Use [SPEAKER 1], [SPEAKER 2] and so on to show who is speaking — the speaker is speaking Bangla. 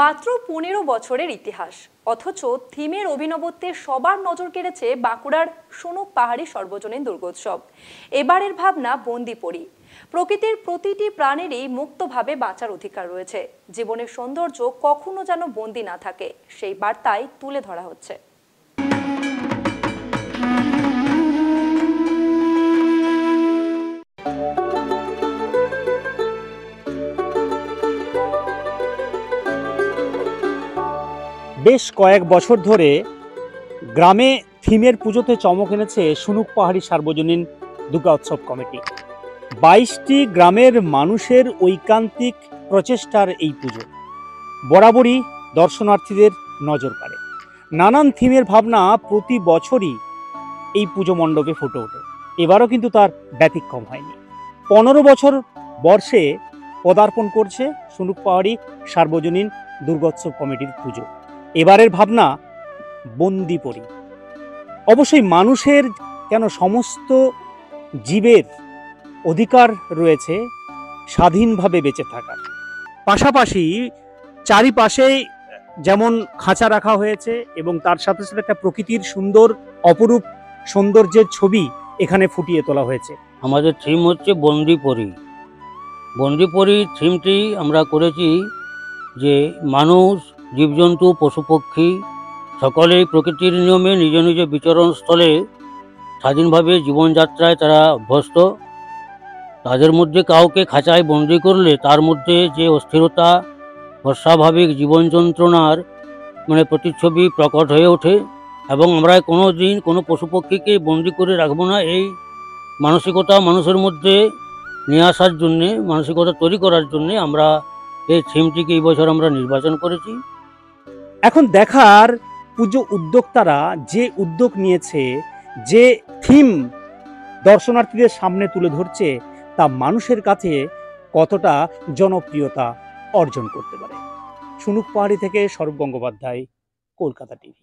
[SPEAKER 1] মাত্র 15 বছরের ইতিহাস, অথচ থিমের অভিনবত্বে সবার নজর কেড়েছে বাঁকুড়ার সুনুক পাহাড়ি সর্বজনীন দুর্গোৎসব। এবারের ভাবনা বন্দিপরি। প্রকৃতির প্রতিটি প্রাণেরই মুক্তভাবে বাঁচার অধিকার রয়েছে। জীবনের সৌন্দর্য কখনো যেন বন্দি না থাকে, সেই বার্তাই তুলে ধরা হচ্ছে।
[SPEAKER 2] বেশ কয়েক বছর ধরে গ্রামে থিমের পুজোতে চমক এনেছে সুনুক পাহাড়ি সার্বজনীন দুর্গা উৎসব কমিটি। 22টি গ্রামের মানুষের ঐকান্তিক প্রচেষ্টার এই পুজো বরাবরই দর্শনার্থীদের নজর কাড়ে। নানান থিমের ভাবনা প্রতি বছরই এই পুজো মণ্ডপে ফুটে ওঠে। এবারও কিন্তু তার ব্যতিক্রম হয়নি। 15 বছর বর্ষে পদার্পণ করছে সুনুক পাহাড়ি সার্বজনীন দুর্গোৎসব কমিটির পুজো। এবারের ভাবনা বন্দিপরি। অবশ্যই মানুষের কেন সমস্ত জীবের অধিকার রয়েছে স্বাধীনভাবে বেঁচে থাকার। পাশাপাশি চারিপাশে যেমন খাঁচা রাখা হয়েছে এবং তার সাথে সাথে একটা প্রকৃতির সুন্দর অপরূপ সৌন্দর্যের ছবি এখানে ফুটিয়ে তোলা হয়েছে।
[SPEAKER 3] আমাদের থিম হচ্ছে বন্দিপরি। বন্দিপরি থিমটি আমরা করেছি যে মানুষ, জীবজন্তু, পশু পক্ষী সকলেই প্রকৃতির নিয়মে নিজ নিজ বিচরণস্থলে স্বাধীনভাবে জীবনযাত্রায় তারা অভ্যস্ত। তাদের মধ্যে কাউকে খাঁচায় বন্দি করলে তার মধ্যে যে অস্থিরতা, অস্বাভাবিক জীবন যন্ত্রণার প্রতিচ্ছবি প্রকট হয়ে ওঠে। এবং আমরা কোনো দিন কোনো পশু পক্ষীকে বন্দি করে রাখবো না, এই মানসিকতা মানুষের মধ্যে নিয়ে আসার জন্যে, মানসিকতা তৈরি করার জন্যে আমরা এই থিমটিকে এই বছর আমরা নির্বাচন করেছি।
[SPEAKER 2] এখন দেখার পুজো উদ্যোক্তারা যে উদ্যোগ নিয়েছে, যে থিম দর্শনার্থীদের সামনে তুলে ধরছে, তা মানুষের কাছে কতটা জনপ্রিয়তা অর্জন করতে পারে। সুনুক পাহাড়ি থেকে স্বরূপ গঙ্গোপাধ্যায়, কলকাতা টিভি।